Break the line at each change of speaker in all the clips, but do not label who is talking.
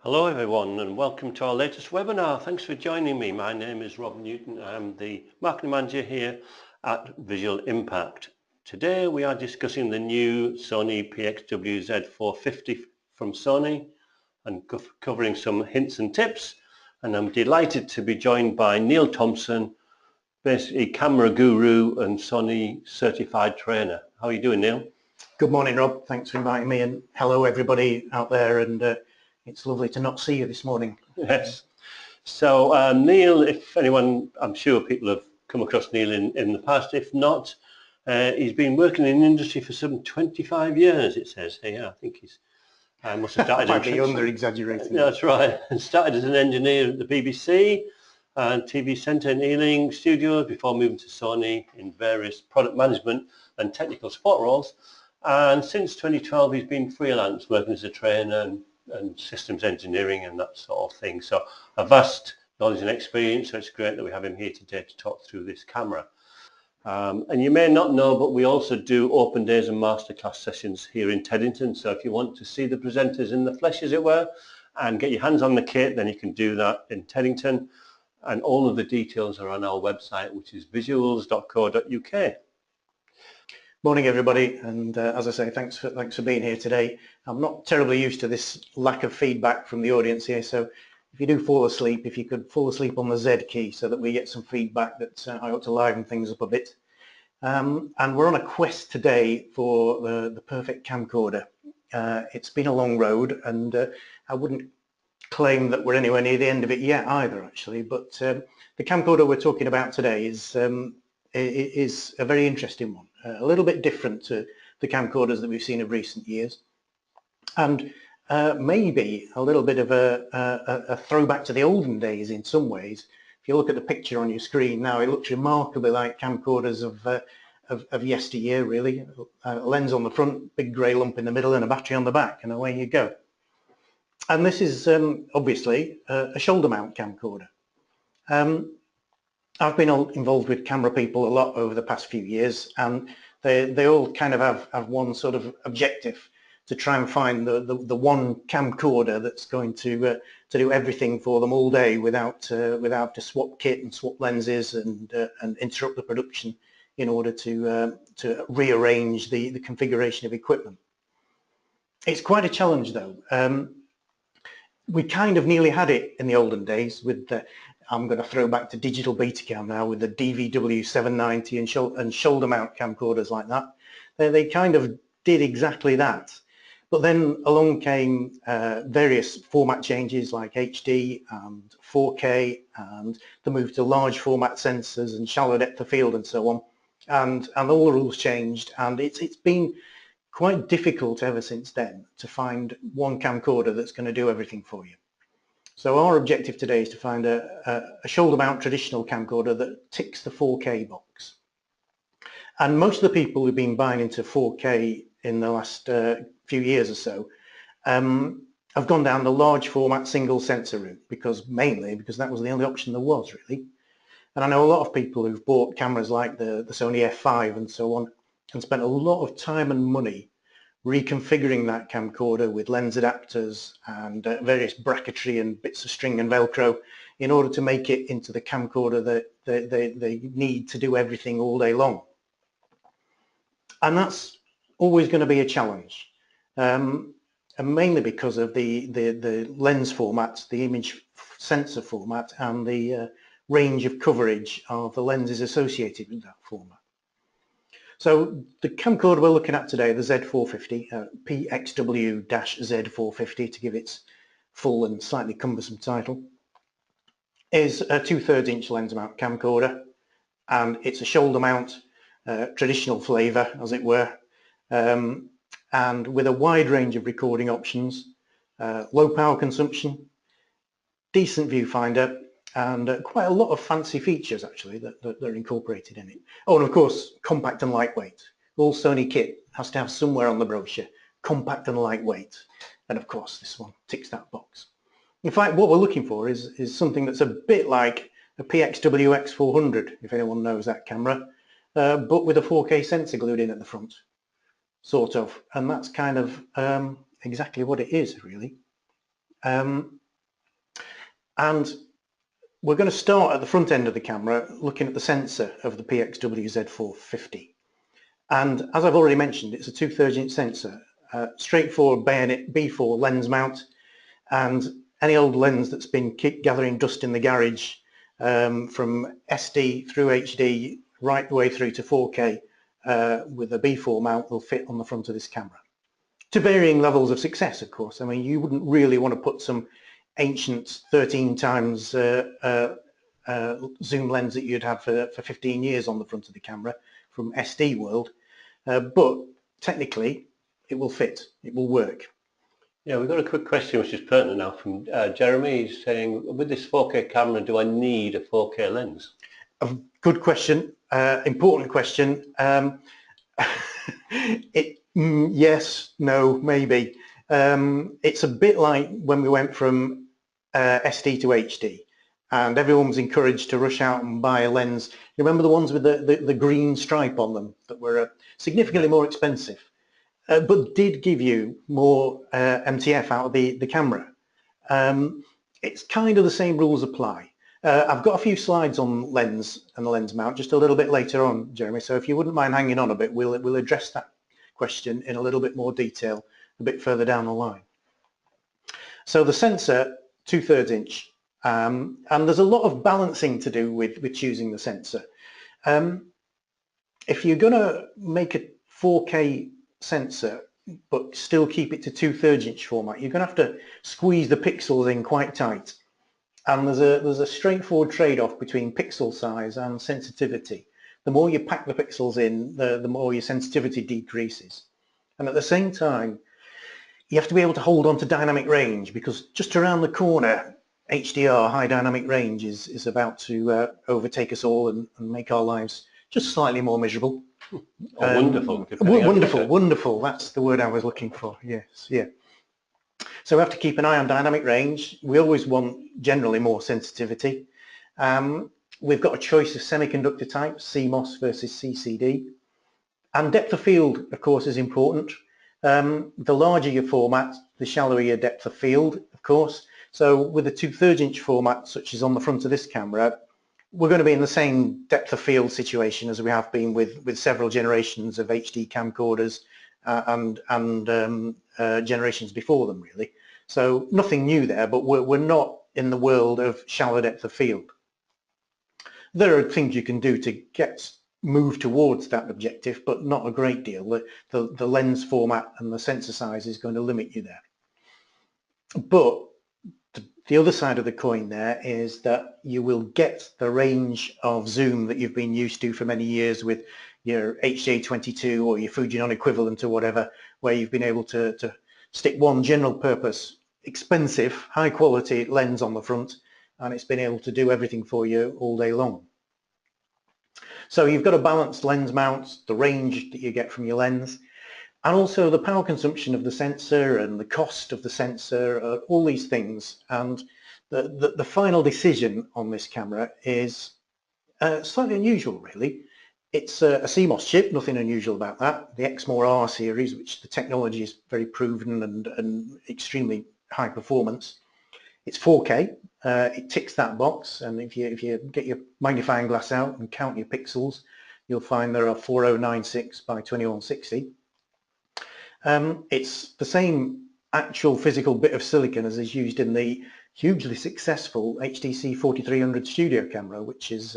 Hello everyone and welcome to our latest webinar. Thanks for joining me. My name is Rob Newton. I'm the marketing manager here at Visual Impact. Today we are discussing the new Sony PXW Z450 from Sony and covering some hints and tips. And I'm delighted to be joined by Neil Thompson, basically camera guru and Sony certified trainer. How are you doing, Neil?
Good morning, Rob. Thanks for inviting me, and hello everybody out there, and it's lovely to not see you this morning.
Yes. So Neil, if anyone, I'm sure people have come across Neil in the past. If not, he's been working in the industry for some 25 years, it says here. I think he's must have started.
Might be under-exaggerating.
That's right. And started as an engineer at the BBC and TV Centre in Ealing Studios before moving to Sony in various product management and technical support roles. And since 2012, he's been freelance, working as a trainer and systems engineering and that sort of thing. So a vast knowledge and experience. So it's great that we have him here today to talk through this camera. And you may not know, but we also do open days and masterclass sessions here in Teddington. So if you want to see the presenters in the flesh, as it were, and get your hands on the kit, then you can do that in Teddington. And all of the details are on our website, which is visuals.co.uk.
Morning, everybody, and as I say, thanks for being here today. I'm not terribly used to this lack of feedback from the audience here, so if you do fall asleep, if you could fall asleep on the Z key so that we get some feedback, that I ought to liven things up a bit. And we're on a quest today for the perfect camcorder. It's been a long road, and I wouldn't claim that we're anywhere near the end of it yet either, actually, but the camcorder we're talking about today is a very interesting one, a little bit different to the camcorders that we've seen of recent years, and maybe a little bit of a throwback to the olden days in some ways. If you look at the picture on your screen now, it looks remarkably like camcorders of yesteryear, really. A lens on the front, big grey lump in the middle, and a battery on the back, and away you go. And this is obviously a shoulder mount camcorder. I've been involved with camera people a lot over the past few years, and they all kind of have one sort of objective: to try and find the one camcorder that's going to do everything for them all day without to swap kit and swap lenses and interrupt the production in order to rearrange the configuration of equipment. It's quite a challenge, though. We kind of nearly had it in the olden days with the, I'm going to throw back to digital Betacam now, with the DVW790 and shoulder mount camcorders like that. They kind of did exactly that. But then along came various format changes like HD and 4K and the move to large format sensors and shallow depth of field and so on. And all the rules changed, and it's been quite difficult ever since then to find one camcorder that's going to do everything for you. So our objective today is to find a shoulder mount traditional camcorder that ticks the 4K box. And most of the people who've been buying into 4K in the last few years or so have gone down the large format single sensor route, mainly because that was the only option there was, really. And I know a lot of people who've bought cameras like the Sony F5 and so on, and spent a lot of time and money reconfiguring that camcorder with lens adapters and various bracketry and bits of string and Velcro in order to make it into the camcorder that they need to do everything all day long. And that's always going to be a challenge, and mainly because of the lens formats, the image sensor format, and the range of coverage of the lenses associated with that format. So the camcorder we're looking at today, the Z450, PXW-Z450 to give its full and slightly cumbersome title, is a 2/3 inch lens mount camcorder, and it's a shoulder mount, traditional flavour as it were, and with a wide range of recording options, low power consumption, decent viewfinder, and quite a lot of fancy features actually that are incorporated in it. Oh, and of course compact and lightweight. All Sony kit has to have somewhere on the brochure compact and lightweight, and of course this one ticks that box. In fact, what we're looking for is something that's a bit like a PXW X400, if anyone knows that camera, but with a 4K sensor glued in at the front, sort of, and that's kind of exactly what it is, really. And we're going to start at the front end of the camera looking at the sensor of the PXW Z450. And as I've already mentioned, it's a 2/3 inch sensor, straightforward bayonet B4 lens mount, and any old lens that's been gathering dust in the garage from SD through HD right the way through to 4K with a B4 mount will fit on the front of this camera. To varying levels of success, of course. I mean, you wouldn't really want to put some ancient 13 times zoom lens that you'd had for 15 years on the front of the camera from SD world, but technically it will fit, it will work.
Yeah, we've got a quick question which is pertinent now from Jeremy. He's saying, with this 4K camera, do I need a 4K lens?
A good question, important question. Yes, no, maybe. It's a bit like when we went from SD to HD, and everyone was encouraged to rush out and buy a lens. You remember the ones with the green stripe on them that were significantly more expensive, but did give you more MTF out of the camera. It's kind of the same rules apply. I've got a few slides on lens and the lens mount just a little bit later on, Jeremy, so if you wouldn't mind hanging on a bit, we'll address that question in a little bit more detail a bit further down the line. So the sensor, 2/3 inch, and there's a lot of balancing to do with choosing the sensor. If you're going to make a 4K sensor but still keep it to 2/3 inch format, you're going to have to squeeze the pixels in quite tight. And there's a straightforward trade-off between pixel size and sensitivity. The more you pack the pixels in, the more your sensitivity decreases. And at the same time, you have to be able to hold on to dynamic range, because just around the corner, HDR, high dynamic range, is about to overtake us all and make our lives just slightly more miserable.
Oh, wonderful.
Wonderful. That's the word I was looking for. Yes, yeah. So we have to keep an eye on dynamic range. We always want generally more sensitivity. We've got a choice of semiconductor types, CMOS versus CCD. And depth of field, of course, is important. The larger your format, the shallower your depth of field, of course. So with a 2/3 inch format, such as on the front of this camera, we're going to be in the same depth of field situation as we have been with several generations of HD camcorders and generations before them, really. So nothing new there, but we're not in the world of shallow depth of field. There are things you can do to move towards that objective, but not a great deal. The lens format and the sensor size is going to limit you there. But the other side of the coin there is that you will get the range of zoom that you've been used to for many years with your HJ22 or your Fujinon equivalent or whatever, where you've been able to stick one general purpose, expensive, high quality lens on the front, and it's been able to do everything for you all day long. So you've got a balanced lens mount, the range that you get from your lens, and also the power consumption of the sensor and the cost of the sensor, all these things. And the final decision on this camera is slightly unusual, really. It's a CMOS chip, nothing unusual about that. The Exmor R series, which the technology is very proven and extremely high performance. It's 4K, it ticks that box, and if you get your magnifying glass out and count your pixels, you'll find there are 4096 by 2160. It's the same actual physical bit of silicon as is used in the hugely successful HTC 4300 studio camera, which is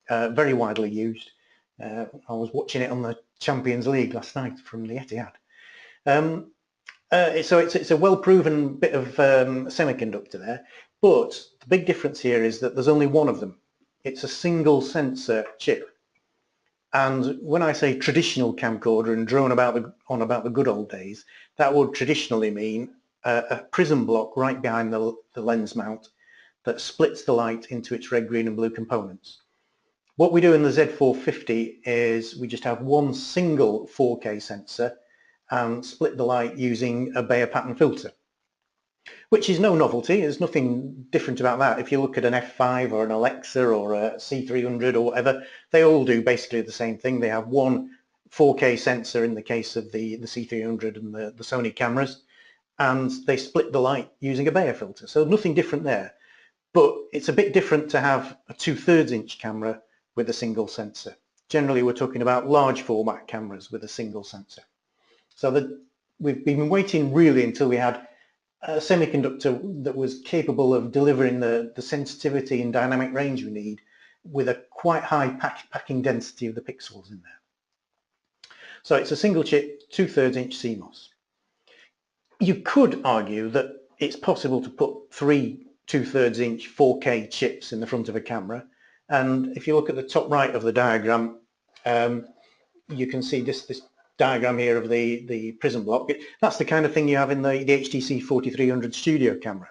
very widely used. I was watching it on the Champions League last night from the Etihad. So it's a well-proven bit of semiconductor there, but the big difference here is that there's only one of them. It's a single sensor chip. And when I say traditional camcorder and drone on about the good old days, that would traditionally mean a prism block right behind the lens mount that splits the light into its red, green and blue components. What we do in the Z450 is we just have one single 4K sensor and split the light using a Bayer pattern filter, which is no novelty. There's nothing different about that. If you look at an F5 or an Alexa or a C300 or whatever, they all do basically the same thing. They have one 4K sensor in the case of the C300 and the Sony cameras, and they split the light using a Bayer filter. So nothing different there. But it's a bit different to have a 2/3 inch camera with a single sensor. Generally, we're talking about large format cameras with a single sensor. So we've been waiting really until we had a semiconductor that was capable of delivering the sensitivity and dynamic range we need with a quite high packing density of the pixels in there. So it's a single chip, 2/3 inch CMOS. You could argue that it's possible to put 3 2/3 inch 4K chips in the front of a camera, and if you look at the top right of the diagram, you can see this diagram here of the prism block. That's the kind of thing you have in the HTC 4300 studio camera,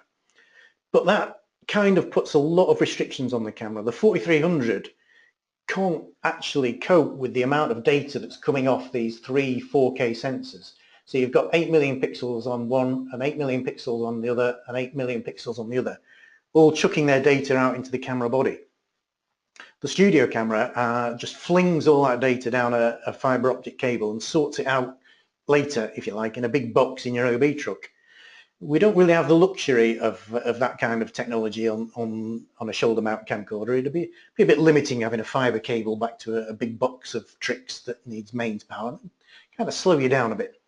but that kind of puts a lot of restrictions on the camera. The 4300 can't actually cope with the amount of data that's coming off these 3 4K sensors. So you've got 8 million pixels on one and 8 million pixels on the other and 8 million pixels on the other, all chucking their data out into the camera body. The studio camera just flings all that data down a fiber optic cable and sorts it out later, if you like, in a big box in your OB truck. We don't really have the luxury of that kind of technology on a shoulder mount camcorder. It'd be a bit limiting having a fiber cable back to a big box of tricks that needs mains power. Kind of slow you down a bit.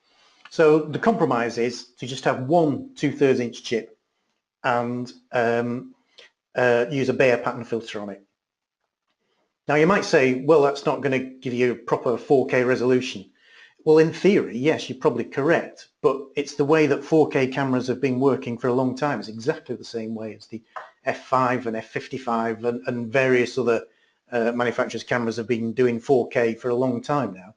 So the compromise is to just have one 2/3 inch chip and use a Bayer pattern filter on it. Now you might say, well, that's not going to give you proper 4K resolution. Well, in theory, yes, you're probably correct, but it's the way that 4K cameras have been working for a long time. It's exactly the same way as the F5 and F55 and various other manufacturers' cameras have been doing 4K for a long time now.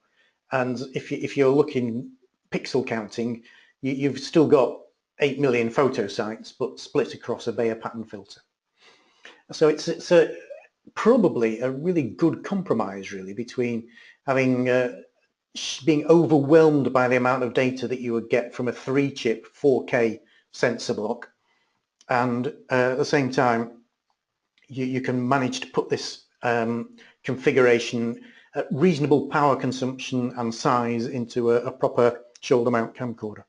And if you're looking pixel counting, you've still got 8 million photo sites, but split across a Bayer pattern filter. So it's probably a really good compromise, really, between having being overwhelmed by the amount of data that you would get from a 3-chip 4K sensor block, and at the same time you can manage to put this configuration at reasonable power consumption and size into a proper shoulder mount camcorder.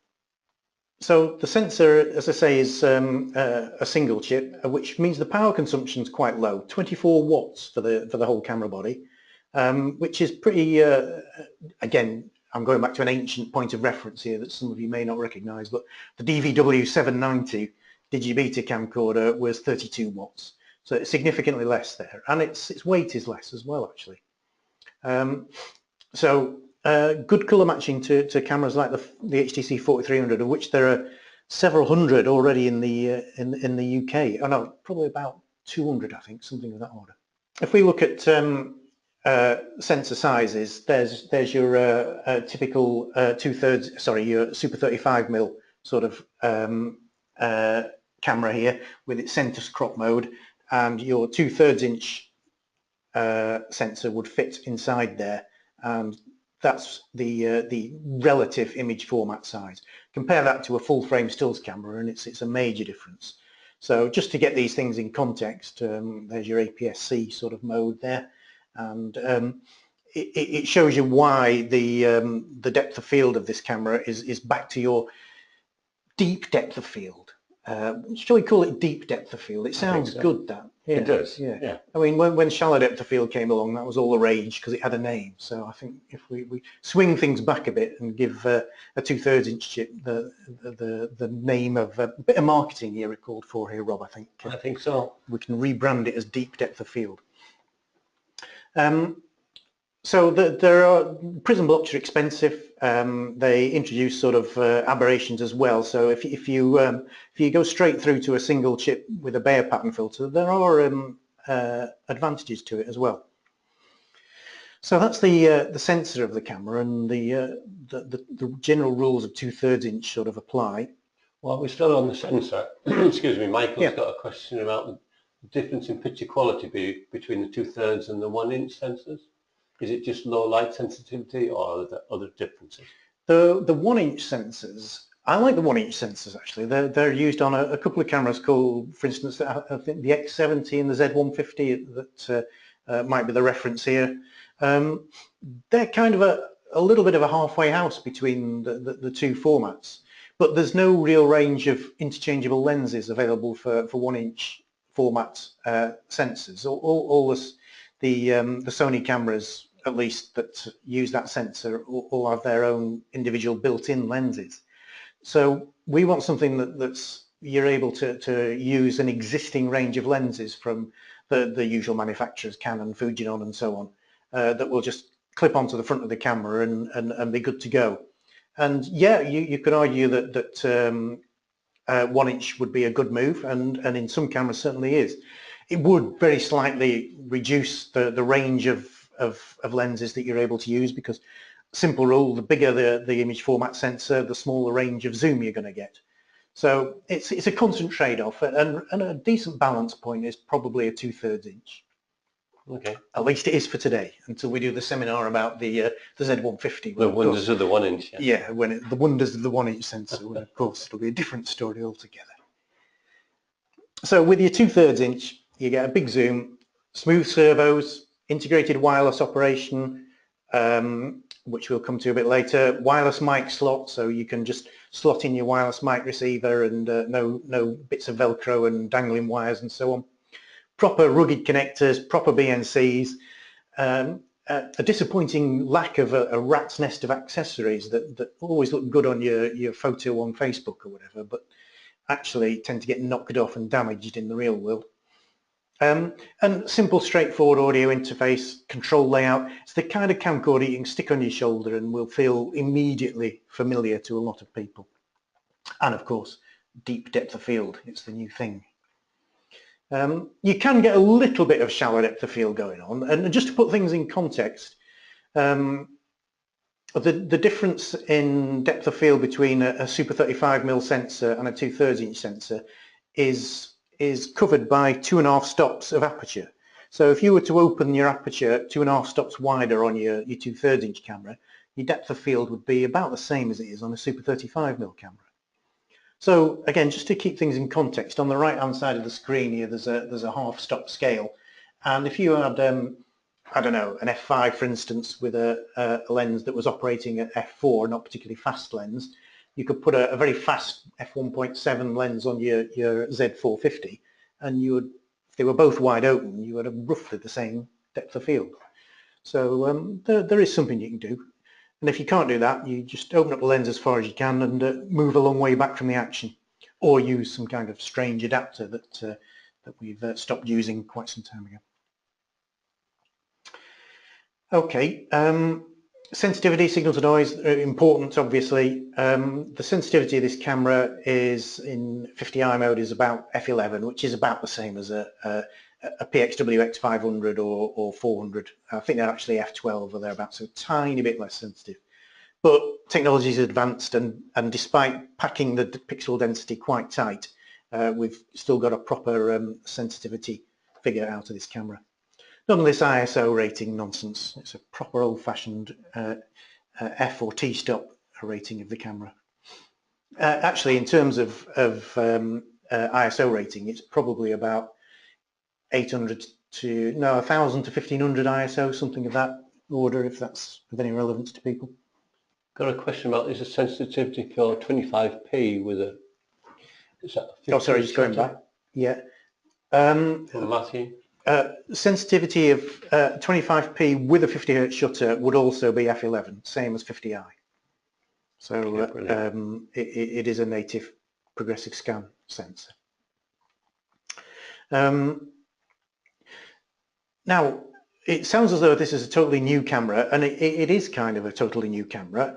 So the sensor, as I say, is a single chip, which means the power consumption is quite low, 24 watts for the whole camera body, which is pretty, again, I'm going back to an ancient point of reference here that some of you may not recognize, but the DVW 790 Digibeta camcorder was 32 watts. So it's significantly less there, and its weight is less as well, actually. Good colour matching to cameras like the HTC 4300, of which there are several hundred already in the UK. Oh no, probably about 200, I think, something of that order. If we look at sensor sizes, there's your typical your Super 35mm sort of camera here with its center crop mode, and your 2/3 inch sensor would fit inside there, and that's the relative image format size. Compare that to a full frame stills camera and it's a major difference. So just to get these things in context, there's your APS-C sort of mode there, and it shows you why the depth of field of this camera is back to your deep depth of field. Shall we call it deep depth of field? It sounds good, that.
Yeah, it does.
Yeah. I mean, when shallow depth of field came along, that was all the rage because it had a name. So I think if we swing things back a bit and give a 2/3 inch chip the name of a bit of marketing here called for here, Rob, I think
so.
We can rebrand it as deep depth of field. So there are prism blocks are expensive. They introduce sort of aberrations as well. So if you go straight through to a single chip with a Bayer pattern filter, there are advantages to it as well. So that's the sensor of the camera, and the general rules of 2/3 inch sort of apply.
Well, we're still on the sensor. Excuse me, Michael's got a question about the difference in picture quality between the 2/3 and the 1-inch sensors. Is it just low light sensitivity, or are there other differences?
The 1-inch sensors, I like the 1-inch sensors actually. They're used on a couple of cameras called, for instance, I think the X70 and the Z150 that might be the reference here. They're kind of a little bit of a halfway house between the two formats. but there's no real range of interchangeable lenses available for 1-inch format sensors. All the Sony cameras, at least, that use that sensor all have their own individual built-in lenses. So we want something that's you're able to use an existing range of lenses from the usual manufacturers, Canon, Fujinon and so on, that will just clip onto the front of the camera and be good to go. And yeah, you could argue that 1-inch would be a good move, and in some cameras certainly is. It would very slightly reduce the range of lenses that you're able to use, because simple rule, the bigger the image format sensor, the smaller range of zoom you're going to get. So it's a constant trade-off, and a decent balance point is probably a 2/3 inch.
Okay.
At least it is for today, until we do the seminar about the Z150.
The wonders of the 1-inch.
Yeah, the wonders of the 1-inch sensor, when of course it'll be a different story altogether. So with your 2/3 inch, you get a big zoom, smooth servos, integrated wireless operation, which we'll come to a bit later, wireless mic slot, so you can just slot in your wireless mic receiver, and no bits of Velcro and dangling wires and so on. Proper rugged connectors, proper BNCs, a disappointing lack of a rat's nest of accessories that always look good on your photo on Facebook or whatever, but actually tend to get knocked off and damaged in the real world. And simple, straightforward audio interface, control layout. It's the kind of camcorder you can stick on your shoulder and will feel immediately familiar to a lot of people. And of course, deep depth of field, it's the new thing. You can get a little bit of shallow depth of field going on, and just to put things in context, the difference in depth of field between a Super 35mm sensor and a 2/3 inch sensor is covered by 2.5 stops of aperture. So if you were to open your aperture 2.5 stops wider on your 2/3 inch camera, your depth of field would be about the same as it is on a Super 35mm camera. So again, just to keep things in context, on the right hand side of the screen here there's a half stop scale, and if you had I don't know, an f5 for instance, with a lens that was operating at f4, not particularly fast lens, you could put a very fast f1.7 lens on your Z450, and you would, if they were both wide open, you would have roughly the same depth of field. So there is something you can do. And if you can't do that, you just open up the lens as far as you can and move a long way back from the action, or use some kind of strange adapter that we've stopped using quite some time ago. Okay, sensitivity, signal to noise, important obviously. The sensitivity of this camera is in 50i mode is about f11, which is about the same as a PXW X500 or 400. I think they're actually f12 or thereabouts, so a tiny bit less sensitive. But technology is advanced, and despite packing the pixel density quite tight, we've still got a proper sensitivity figure out of this camera. None of this ISO rating nonsense. It's a proper old-fashioned F or T-stop rating of the camera. Actually, in terms of ISO rating, it's probably about 1,000 to 1,500 ISO, something of that order, if that's of any relevance to people.
Got a question about, is the sensitivity for 25p with a... Is that a
oh, sorry, just going back. Yeah.
Matthew?
Sensitivity of 25p with a 50Hz shutter would also be f11, same as 50i. So okay, it is a native progressive scan sensor. Now, it sounds as though this is a totally new camera, and it is kind of a totally new camera,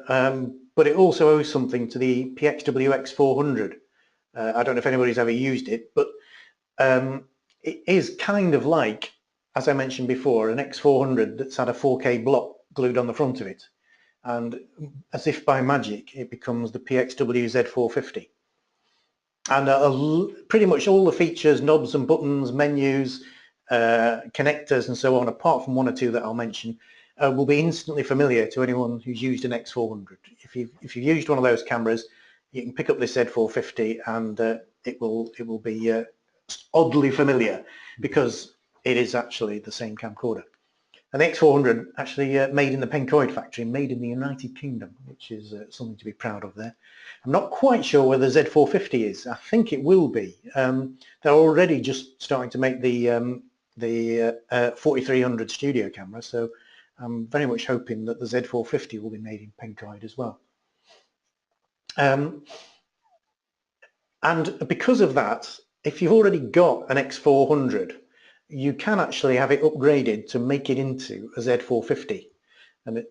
but it also owes something to the PXW X400. I don't know if anybody's ever used it, but it is kind of like, as I mentioned before, an X400 that's had a 4K block glued on the front of it. And as if by magic, it becomes the PXW Z450. And pretty much all the features, knobs and buttons, menus, connectors and so on, apart from one or two that I'll mention, will be instantly familiar to anyone who's used an X400. If you've used one of those cameras, you can pick up this Z450 and it will be oddly familiar, because it is actually the same camcorder. And the X400 actually made in the Pencoid factory, made in the United Kingdom, which is something to be proud of there. I'm not quite sure whether Z450 is. I think it will be. They're already just starting to make the 4300 studio camera, so I'm very much hoping that the Z450 will be made in Pencoid as well. And because of that, if you've already got an X400, you can actually have it upgraded to make it into a Z450, and it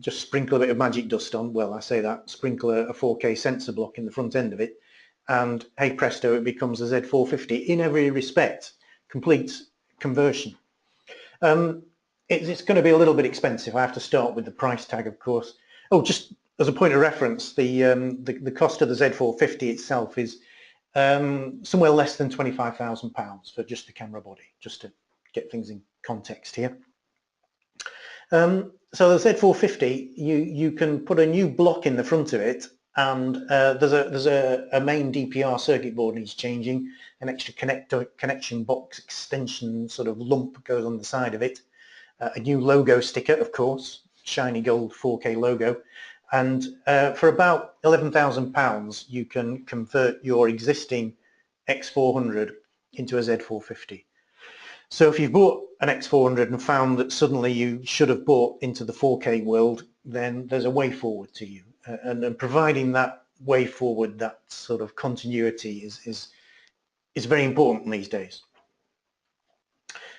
just sprinkle a bit of magic dust on. Well, I say that, sprinkle a 4K sensor block in the front end of it, and hey presto, it becomes a Z450 in every respect. Complete conversion. It's going to be a little bit expensive. I have to start with the price tag, of course. Oh, just as a point of reference, the cost of the Z450 itself is somewhere less than £25,000 for just the camera body, just to get things in context here. So the Z450, you can put a new block in the front of it, and there's a main DPR circuit board needs changing. An extra connection box extension sort of lump goes on the side of it. A new logo sticker, of course, shiny gold 4K logo. And for about £11,000 you can convert your existing X400 into a Z450. So if you've bought an X400 and found that suddenly you should have bought into the 4K world, then there's a way forward to you. And providing that way forward, that sort of continuity is very important these days.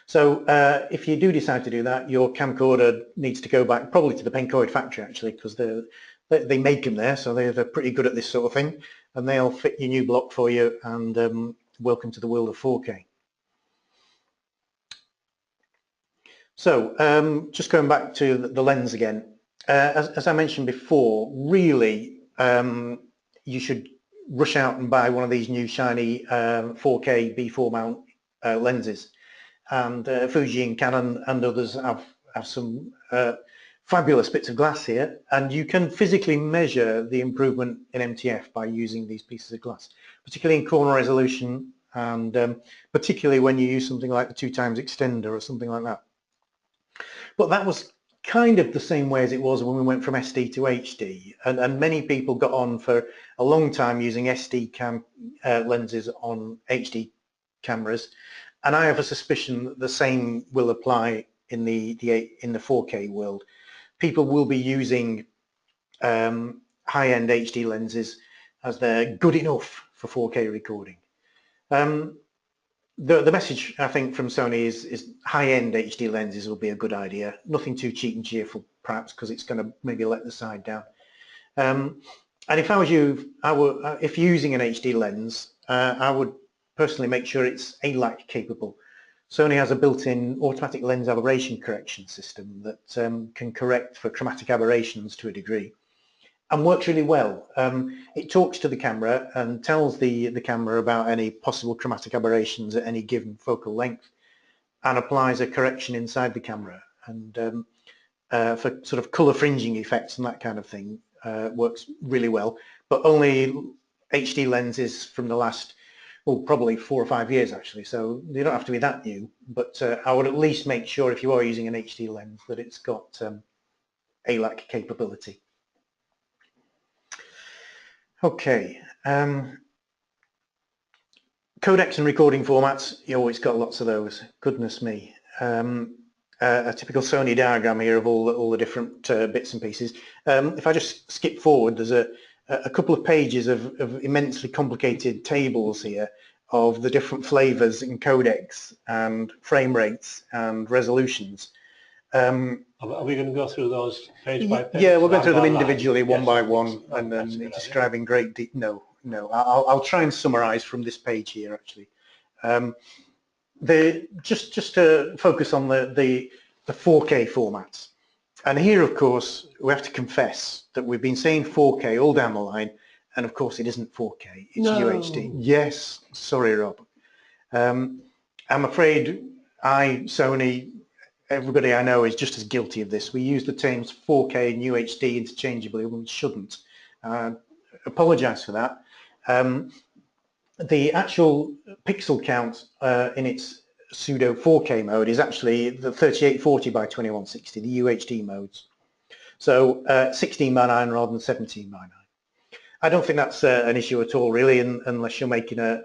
So if you do decide to do that, your camcorder needs to go back probably to the Pencoid factory, actually, because they make them there, so they're pretty good at this sort of thing, and they'll fit your new block for you, and welcome to the world of 4K. So just going back to the lens again, as I mentioned before, really you should rush out and buy one of these new shiny 4K B4 mount lenses. And Fuji and Canon and others have some fabulous bits of glass here, and you can physically measure the improvement in MTF by using these pieces of glass, particularly in corner resolution, and particularly when you use something like the 2x extender or something like that. But that was kind of the same way as it was when we went from SD to HD, and many people got on for a long time using SD lenses on HD cameras. And I have a suspicion that the same will apply in the 4K world. People will be using high-end HD lenses as they're good enough for 4K recording. The message, I think, from Sony is high-end HD lenses will be a good idea. Nothing too cheap and cheerful, perhaps, because it's going to maybe let the side down. And if I was you, if you're using an HD lens, I would personally make sure it's ALAC capable. Sony has a built-in automatic lens aberration correction system that can correct for chromatic aberrations to a degree, and works really well. It talks to the camera and tells the camera about any possible chromatic aberrations at any given focal length, and applies a correction inside the camera. And for sort of colour fringing effects and that kind of thing, works really well. But only HD lenses from the last, well, probably 4 or 5 years actually, so they don't have to be that new, but I would at least make sure if you are using an HD lens that it's got ALAC capability. Okay, codecs and recording formats, you always got lots of those, goodness me. A typical Sony diagram here of all the different bits and pieces. If I just skip forward, there's a couple of pages of immensely complicated tables here of the different flavors and codecs and frame rates and resolutions.
Are we going to go through those page by page?
Yeah, we'll go through them individually, one by one, and then describing great detail. No, I'll try and summarize from this page here actually. Just to focus on the 4K formats. And here, of course, we have to confess that we've been saying 4K all down the line, and of course it isn't 4K, it's UHD. Yes, sorry, Rob. I'm afraid Sony, everybody I know is just as guilty of this. We use the terms 4K and UHD interchangeably when we shouldn't. Apologise for that. The actual pixel count in its pseudo 4K mode is actually the 3840 by 2160, the UHD modes. So 16 by 9 rather than 17 by 9. I don't think that's an issue at all, really, unless you're making a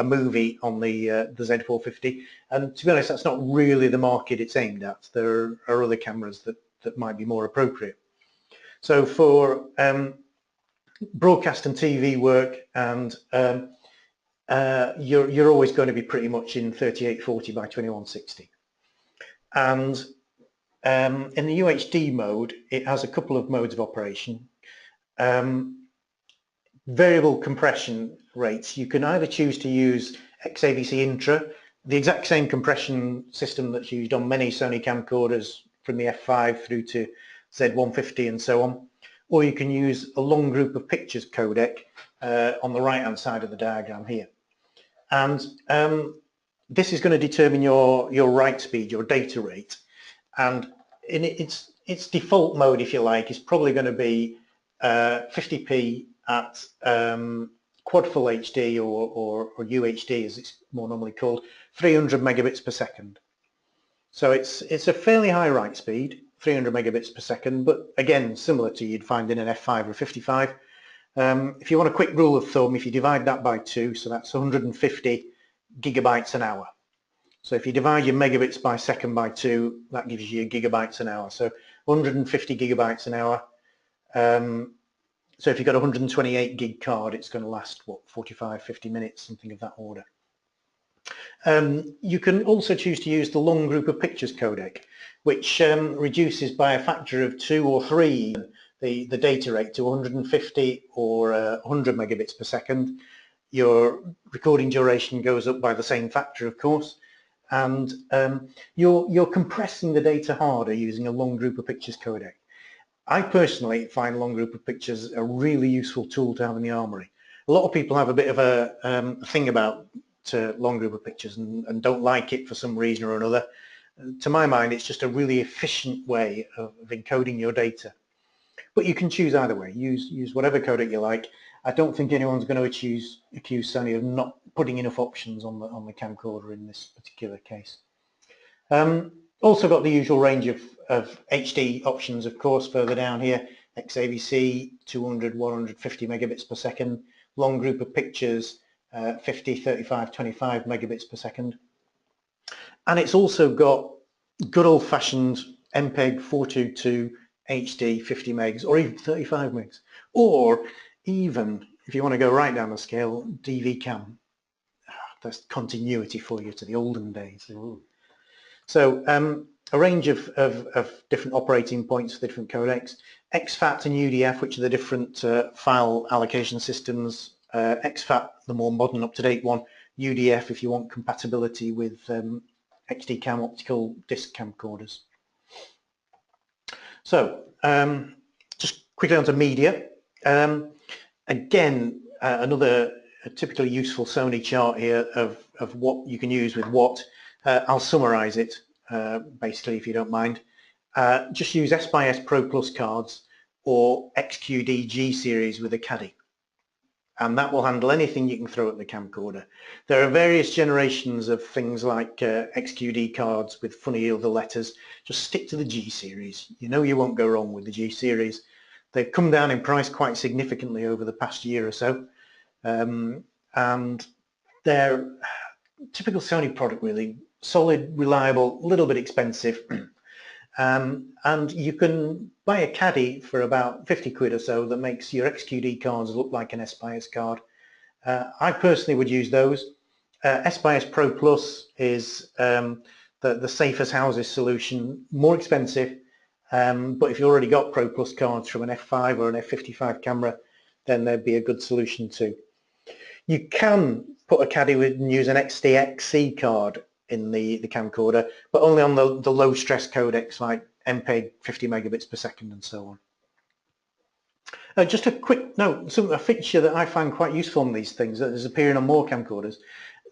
movie on the Z450. And to be honest, that's not really the market it's aimed at. There are other cameras that might be more appropriate. So for broadcast and TV work, and you're always going to be pretty much in 3840 by 2160. And in the UHD mode, it has a couple of modes of operation. Variable compression rates. You can either choose to use XAVC Intra, the exact same compression system that's used on many Sony camcorders from the F5 through to Z150 and so on, or you can use a long group of pictures codec on the right hand side of the diagram here. And this is going to determine your write speed, your data rate, and in its default mode, if you like, is probably going to be 50p at quad full HD or UHD as it's more normally called, 300 megabits per second. So it's a fairly high write speed, 300 megabits per second, but again similar to you'd find in an F5 or 55. If you want a quick rule of thumb, if you divide that by 2, so that's 150 gigabytes an hour. So if you divide your megabits by second by 2, that gives you gigabytes an hour. So 150 gigabytes an hour. So if you've got a 128 gig card, it's going to last, what, 45, 50 minutes, something of that order. You can also choose to use the long group of pictures codec, which reduces by a factor of 2 or 3 the data rate to 150 or 100 megabits per second. Your recording duration goes up by the same factor, of course, and you're compressing the data harder using a long group of pictures codec. I personally find long group of pictures a really useful tool to have in the armory. A lot of people have a bit of a thing about long group of pictures and don't like it for some reason or another. To my mind, it's just a really efficient way of encoding your data. But you can choose either way. Use whatever codec you like. I don't think anyone's going to accuse Sony of not putting enough options on the camcorder in this particular case. Also got the usual range of HD options, of course, further down here. XAVC, 200, 150 megabits per second. Long group of pictures, 50, 35, 25 megabits per second. And it's also got good old-fashioned MPEG 422 HD 50 megs, or even 35 megs. Or even, if you want to go right down the scale, DV-Cam. That's continuity for you to the olden days. Ooh. So a range of different operating points for different codecs. exFAT and UDF, which are the different file allocation systems. exFAT, the more modern, up-to-date one. UDF, if you want compatibility with XD-Cam optical disc camcorders. So just quickly onto media. Again, another typically useful Sony chart here of what you can use with what. I'll summarize it basically, if you don't mind. Just use S/S Pro Plus cards or XQD G series with a caddy, and that will handle anything you can throw at the camcorder. There are various generations of things like XQD cards with funny other letters. Just stick to the G series. You know you won't go wrong with the G series. They've come down in price quite significantly over the past year or so, and they're typical Sony product, really. Solid, reliable, a little bit expensive, and you can buy a caddy for about 50 quid or so that makes your XQD cards look like an S/S card. I personally would use those. S/S Pro Plus is the safe as houses solution, more expensive, but if you already got Pro Plus cards from an F5 or an F55 camera, then there'd be a good solution too. You can put a caddy with and use an XD-XC card in the camcorder, but only on the low stress codecs like MPEG 50 megabits per second and so on. Just a quick note, a feature that I find quite useful on these things that is appearing on more camcorders.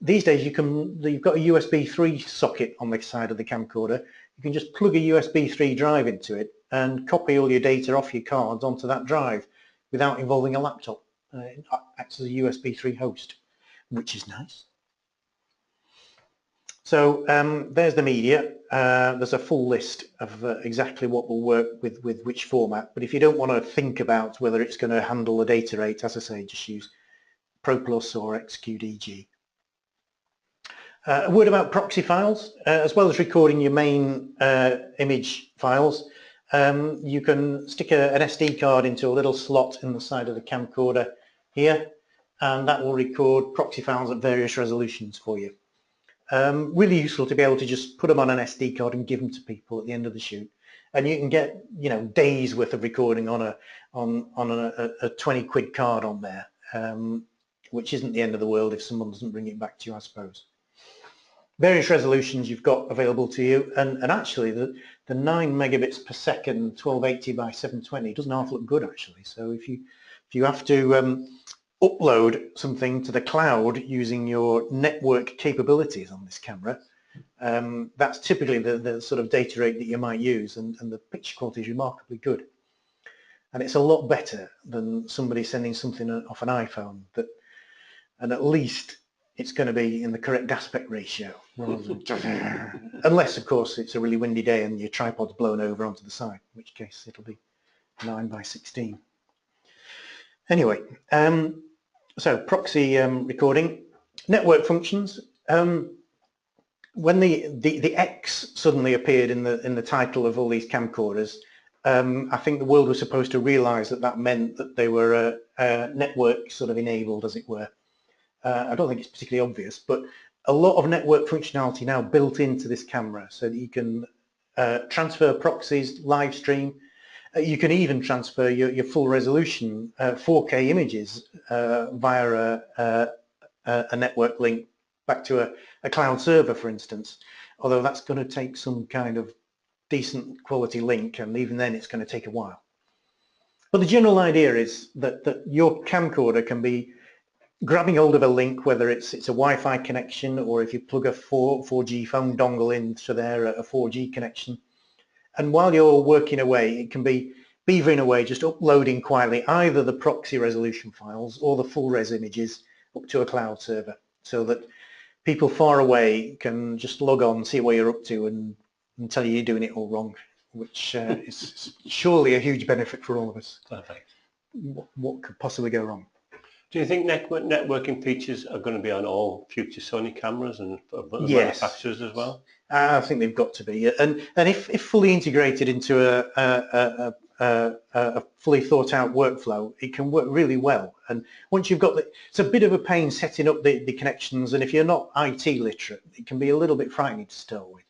These days you've got a USB 3 socket on the side of the camcorder. You can just plug a USB 3 drive into it and copy all your data off your cards onto that drive without involving a laptop. It acts as a USB 3 host, which is nice. So there's the media. There's a full list of exactly what will work with which format. But if you don't want to think about whether it's going to handle the data rate, as I say, just use ProPlus or XQDG. A word about proxy files. As well as recording your main image files, you can stick an SD card into a little slot in the side of the camcorder here, and that will record proxy files at various resolutions for you. Really useful to be able to just put them on an SD card and give them to people at the end of the shoot, and you can get, you know, days worth of recording on a 20 quid card on there, which isn't the end of the world if someone doesn't bring it back to you, I suppose. Various resolutions you've got available to you, and actually the 9 megabits per second 1280 by 720 doesn't half look good actually. So if you have to upload something to the cloud using your network capabilities on this camera, that's typically the sort of data rate that you might use, and the picture quality is remarkably good. And it's a lot better than somebody sending something off an iPhone, and at least it's going to be in the correct aspect ratio, unless of course it's a really windy day and your tripod's blown over onto the side, in which case it'll be 9 by 16. Anyway, so proxy recording, network functions. When the X suddenly appeared in the title of all these camcorders, I think the world was supposed to realise that meant that they were network sort of enabled, as it were. I don't think it's particularly obvious, but a lot of network functionality now built into this camera, so that you can transfer proxies, live stream. You can even transfer your full resolution 4K images via a network link back to a cloud server, for instance, although that's going to take some kind of decent quality link, and even then it's going to take a while. But the general idea is that your camcorder can be grabbing hold of a link, whether it's a Wi-Fi connection, or if you plug a 4G phone dongle into there, a 4G connection. And while you're working away, it can be beavering away, just uploading quietly either the proxy resolution files or the full res images up to a cloud server, so that people far away can just log on, see what you're up to, and tell you you're doing it all wrong, which is surely a huge benefit for all of us.
Perfect.
What could possibly go wrong?
Do you think networking features are going to be on all future Sony cameras and
Yes,
manufacturers as well?
I think they've got to be, and if fully integrated into a fully thought out workflow, it can work really well. And once you've got it's a bit of a pain setting up the connections, and if you're not IT literate, it can be a little bit frightening to start with.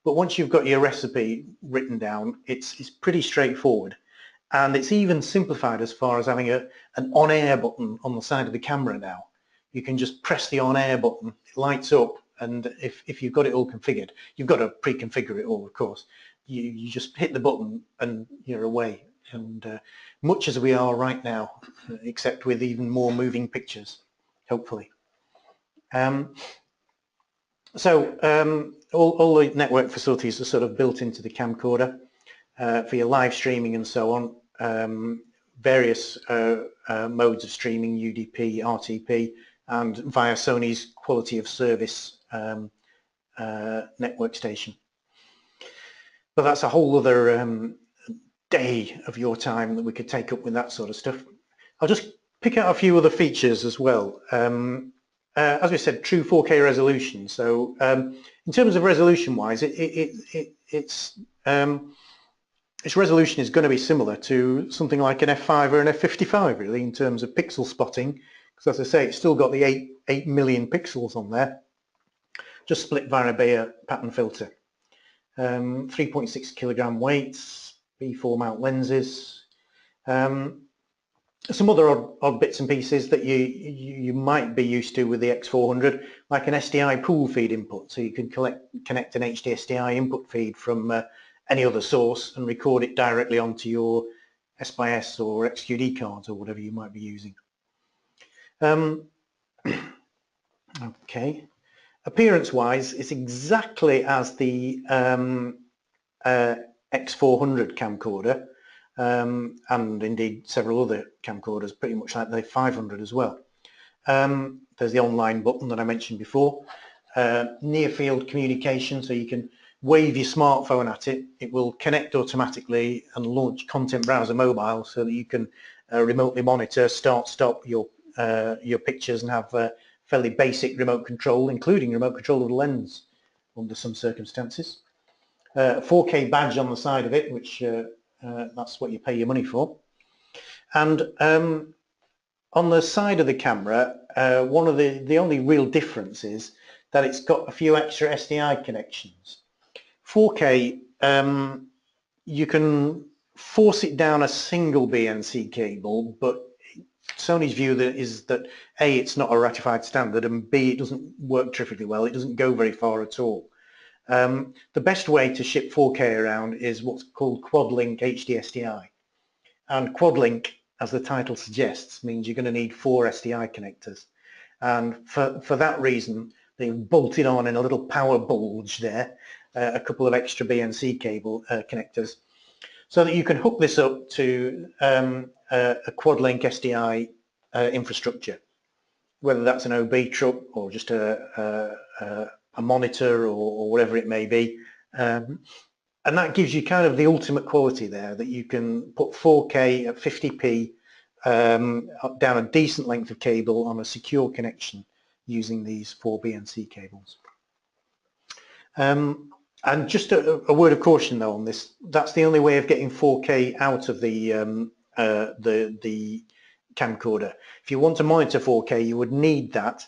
But once you've got your recipe written down, it's pretty straightforward. And it's even simplified as far as having an on-air button on the side of the camera now. You can just press the on-air button, it lights up, and if you've got it all configured, you've got to pre-configure it all, of course. You just hit the button and you're away. And much as we are right now, except with even more moving pictures, hopefully. All the network facilities are sort of built into the camcorder for your live streaming and so on. Various modes of streaming, UDP, RTP, and via Sony's quality of service network station. But that's a whole other day of your time that we could take up with that sort of stuff. I'll just pick out a few other features as well. As we said, true 4K resolution. So in terms of resolution wise, its resolution is going to be similar to something like an F5 or an F55 really, in terms of pixel spotting, because as I say, it's still got the 8 million pixels on there, just split via a Bayer pattern filter. 3.6 kilogram weights, B4 mount lenses, some other odd bits and pieces that you might be used to with the X400, like an SDI pool feed input, so you can connect an HD SDI input feed from any other source and record it directly onto your SBIS or XQD cards or whatever you might be using. Okay, appearance-wise, it's exactly as the X400 camcorder, and indeed several other camcorders, pretty much like the 500 as well. There's the online button that I mentioned before. near field communication, so you can wave your smartphone at it. It will connect automatically and launch Content Browser Mobile so that you can remotely monitor, start, stop your pictures and have fairly basic remote control, including remote control of the lens under some circumstances. 4K badge on the side of it, which that's what you pay your money for. And on the side of the camera, one of the only real difference is that it's got a few extra SDI connections. 4K, you can force it down a single BNC cable, but Sony's view is that A, it's not a ratified standard, and B, it doesn't work terrifically well. It doesn't go very far at all. The best way to ship 4K around is what's called Quad-Link HD SDI. And Quad-Link, as the title suggests, means you're going to need 4 SDI connectors. And for that reason, they've bolted on in a little power bulge there a couple of extra BNC cable connectors, so that you can hook this up to a Quad-Link SDI infrastructure, whether that's an OB truck or just a monitor or whatever it may be. And that gives you kind of the ultimate quality there, that you can put 4K at 50p down a decent length of cable on a secure connection using these 4 BNC cables. And just a word of caution though on this, that's the only way of getting 4K out of the camcorder. If you want to monitor 4K, you would need that.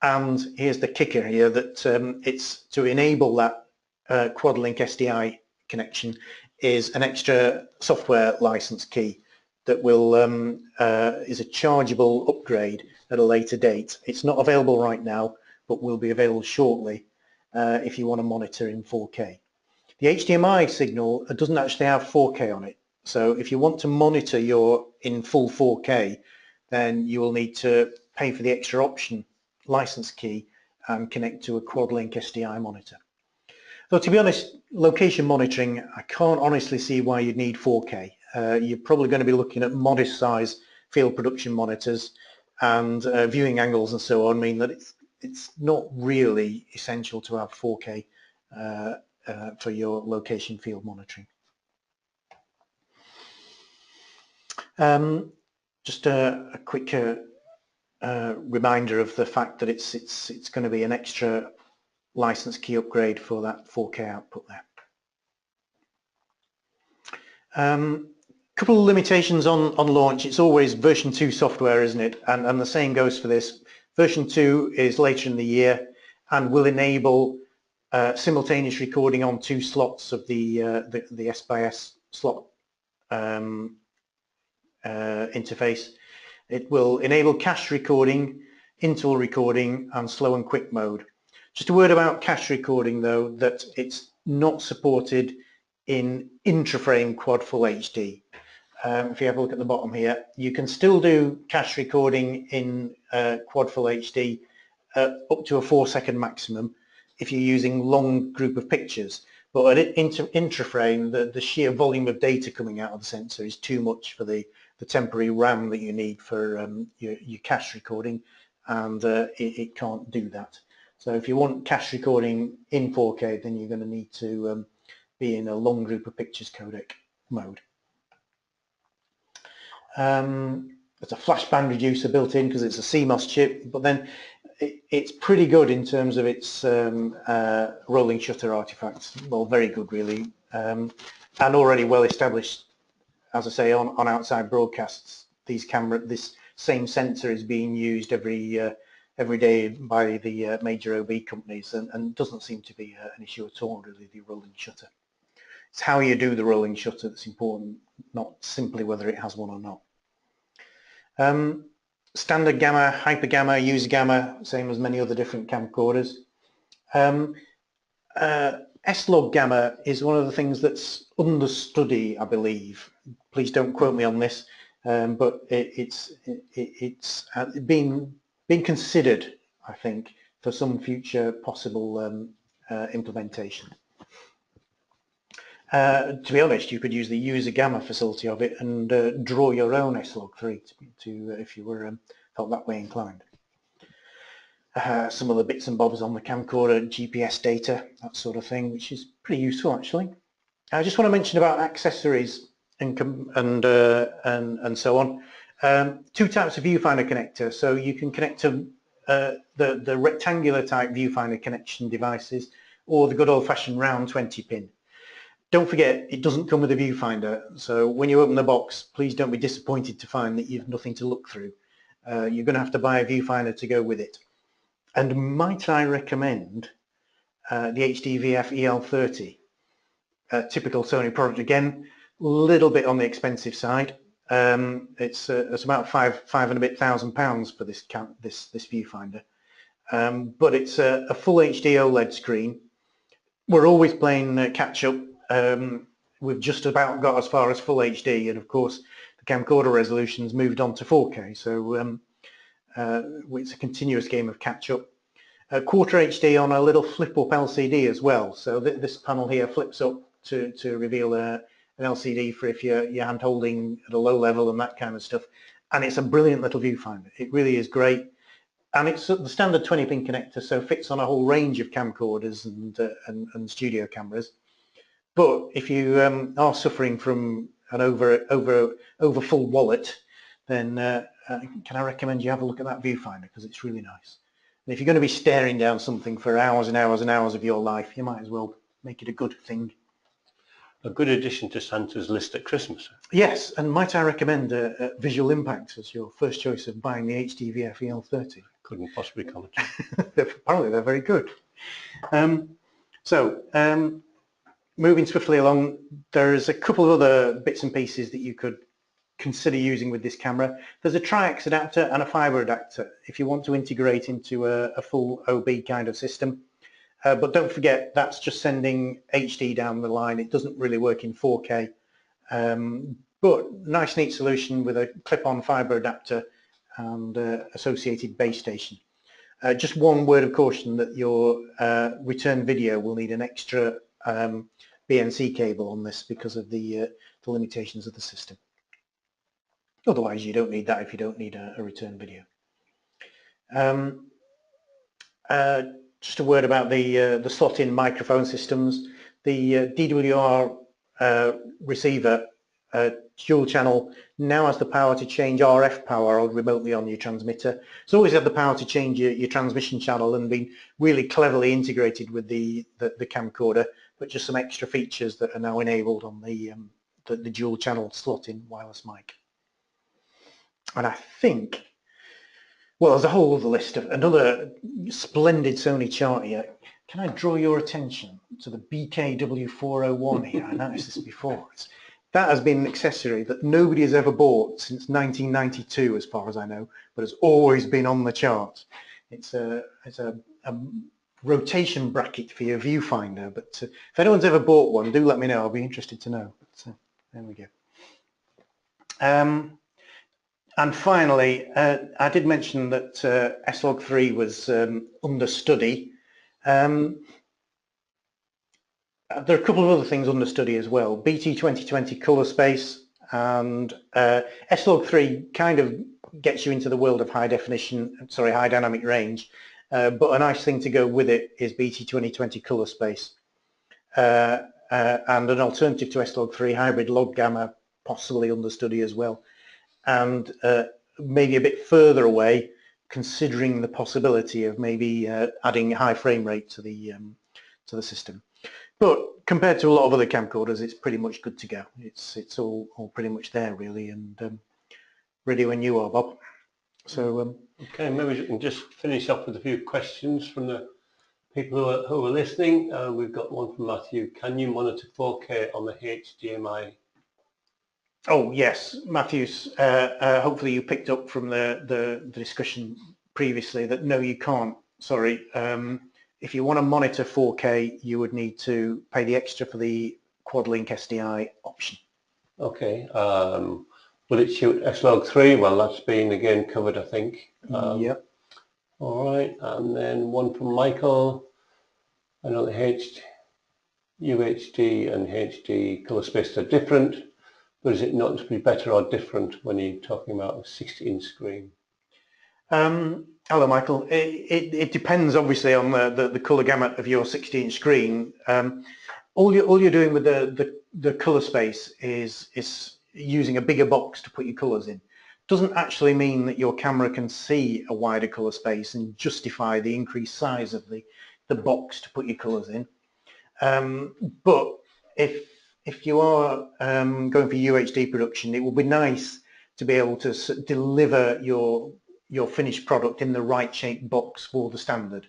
And here's the kicker here, that it's to enable that Quad-Link SDI connection is an extra software license key that will is a chargeable upgrade at a later date. It's not available right now, but will be available shortly if you want to monitor in 4K. The HDMI signal doesn't actually have 4K on it, so if you want to monitor in full 4K, then you will need to pay for the extra option license key and connect to a Quad-Link SDI monitor. Though to be honest, location monitoring, I can't honestly see why you'd need 4K. You're probably going to be looking at modest size field production monitors, and viewing angles and so on mean that it's not really essential to have 4K for your location field monitoring. Just a quick reminder of the fact that it's going to be an extra license key upgrade for that 4K output there. Couple of limitations on launch. It's always version 2 software, isn't it? And the same goes for this. Version 2 is later in the year and will enable simultaneous recording on 2 slots of the S/S slot interface. It will enable cached recording, interval recording, and slow and quick mode. Just a word about cached recording though, that it's not supported in intra-frame quad full HD. If you have a look at the bottom here, you can still do cached recording in quad full HD up to a 4-second maximum if you're using long group of pictures, but at intra-frame, the sheer volume of data coming out of the sensor is too much for the temporary RAM that you need for your cache recording, and it can't do that. So if you want cache recording in 4K, then you're going to need to be in a long group of pictures codec mode. There's a flash band reducer built in because it's a CMOS chip, but then it's pretty good in terms of its rolling shutter artifacts. Well, very good really, and already well established, as I say, on outside broadcasts. This same sensor is being used every day by the major OB companies, and doesn't seem to be an issue at all really, the rolling shutter. It's how you do the rolling shutter that's important, not simply whether it has one or not. Standard gamma, hyper gamma, user gamma, same as many other different camcorders. S-Log gamma is one of the things that's under study, I believe. Please don't quote me on this, but it's being considered, I think, for some future possible implementation. To be honest, you could use the user gamma facility of it and draw your own S-Log 3 to if you were felt that way inclined. some of the bits and bobs on the camcorder, GPS data, that sort of thing, which is pretty useful actually. I just want to mention about accessories and so on. Two types of viewfinder connector. So you can connect to the rectangular type viewfinder connection devices, or the good old-fashioned round 20 pin. Don't forget, it doesn't come with a viewfinder, so when you open the box, please don't be disappointed to find that you've nothing to look through. You're going to have to buy a viewfinder to go with it. And might I recommend the HDVF EL30, typical Sony product again, a little bit on the expensive side. It's about five and a bit £1,000 for this viewfinder, but it's a full HD OLED screen. We're always playing catch up. We've just about got as far as full HD, and of course the camcorder resolution's moved on to 4K, so it's a continuous game of catch up. Quarter HD on a little flip up LCD as well, so this panel here flips up to reveal an LCD for if you're hand holding at a low level and that kind of stuff, and it's a brilliant little viewfinder. It really is great, and it's the standard 20 pin connector, so fits on a whole range of camcorders and studio cameras. But if you are suffering from an over full wallet, then can I recommend you have a look at that viewfinder, because it's really nice. And if you're going to be staring down something for hours and hours and hours of your life, you might as well make it a good thing.
A good addition to Santa's list at Christmas.
Yes, and might I recommend Visual Impact as your first choice of buying the HDVF EL30?
Couldn't possibly comment.
Apparently they're very good. Moving swiftly along, there's a couple of other bits and pieces that you could consider using with this camera. There's a Triax adapter and a fiber adapter if you want to integrate into a full OB kind of system. But don't forget, that's just sending HD down the line. It doesn't really work in 4K. But nice neat solution with a clip-on fiber adapter and associated base station. Just one word of caution, that your return video will need an extra BNC cable on this because of the limitations of the system. Otherwise you don't need that if you don't need a return video. Just a word about the slot-in microphone systems. The DWR receiver dual channel now has the power to change RF power or remotely on your transmitter. It's always had the power to change your transmission channel and been really cleverly integrated with the camcorder, but just some extra features that are now enabled on the dual channel slot-in wireless mic. And I think, well, there's a whole other list of another splendid Sony chart here. Can I draw your attention to the BKW401 here? I noticed this before. That has been an accessory that nobody has ever bought since 1992, as far as I know, but has always been on the chart. It's a rotation bracket for your viewfinder, but if anyone's ever bought one, do let me know. I'll be interested to know. So there we go. And finally, I did mention that S-Log3 was under study. There are a couple of other things under study as well. BT 2020 color space, and S-Log3 kind of gets you into the world of high dynamic range, but a nice thing to go with it is BT 2020 color space, and an alternative to S-Log3, hybrid log gamma, possibly under study as well, and maybe a bit further away, considering the possibility of maybe adding high frame rate to the system. But compared to a lot of other camcorders, it's pretty much good to go. It's all pretty much there really, and ready when you are, Bob. So
okay, maybe we can just finish off with a few questions from the people who are listening. We've got one from Matthew. Can you monitor 4K on the HDMI?
Oh yes, Matthews. Hopefully you picked up from the discussion previously that no, you can't. Sorry. If you want to monitor 4K, you would need to pay the extra for the Quad-Link SDI option.
Okay. Will it shoot S-Log3? Well, that's been again covered, I think.
Yep.
All right, and then one from Michael. I know the UHD and HD color space are different, but is it not to be better or different when you're talking about a 60-inch screen?
Hello, Michael. It depends obviously on the colour gamut of your 60-inch screen. All you're doing with the colour space is using a bigger box to put your colours in. Doesn't actually mean that your camera can see a wider colour space and justify the increased size of the box to put your colours in. But if you are going for UHD production, it will be nice to be able to deliver your finished product in the right shaped box for the standard.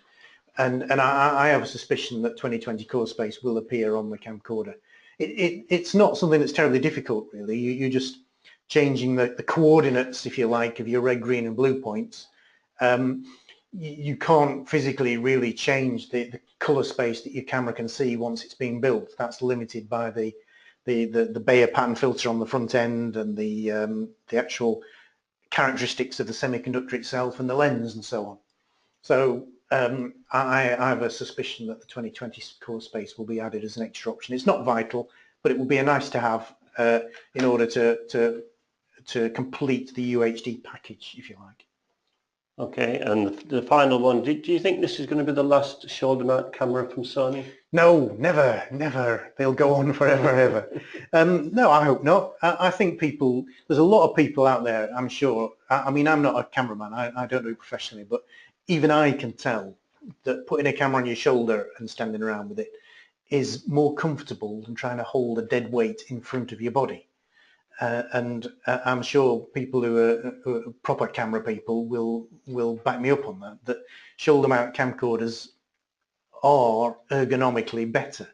And I have a suspicion that 2020 color space will appear on the camcorder. It's not something that's terribly difficult, really. You're just changing the coordinates, if you like, of your red, green and blue points. You can't physically really change the color space that your camera can see once it's being built. That's limited by the Bayer pattern filter on the front end and the actual characteristics of the semiconductor itself and the lens and so on. So I have a suspicion that the 2020 color space will be added as an extra option. It's not vital, but it will be a nice to have in order to complete the UHD package, if you like.
Okay, and the final one, do you think this is going to be the last shoulder mount camera from Sony?
No, never, never. They'll go on forever, ever. No, I hope not. I think there's a lot of people out there, I'm sure. I mean, I'm not a cameraman, I don't do it professionally, but even I can tell that putting a camera on your shoulder and standing around with it is more comfortable than trying to hold a dead weight in front of your body. And I'm sure people who are proper camera people will back me up on that, that shoulder mount camcorders are ergonomically better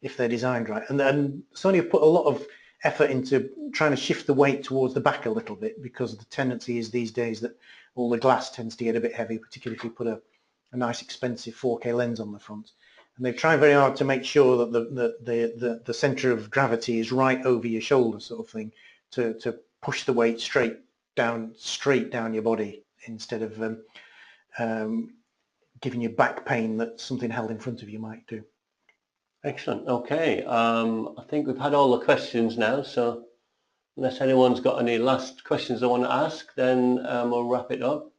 if they're designed right. And then Sony have put a lot of effort into trying to shift the weight towards the back a little bit, because the tendency is these days that all the glass tends to get a bit heavy, particularly if you put a nice expensive 4K lens on the front. And they've tried very hard to make sure that the center of gravity is right over your shoulder, sort of thing, to push the weight straight down your body, instead of giving you back pain that something held in front of you might do.
Excellent. Okay, I think we've had all the questions now, so unless anyone's got any last questions they want to ask, then we'll wrap it up.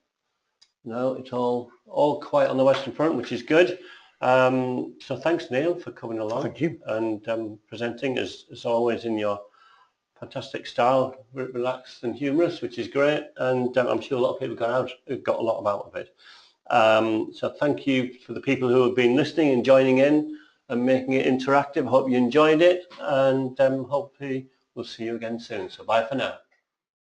No, it's all quiet on the Western Front, which is good. So thanks, Neil, for coming along.
Thank you.
And presenting as always in your fantastic style, relaxed and humorous, which is great. And I'm sure a lot of people got a lot out of it. So thank you for the people who have been listening and joining in and making it interactive. Hope you enjoyed it, and hopefully we'll see you again soon. So bye for now.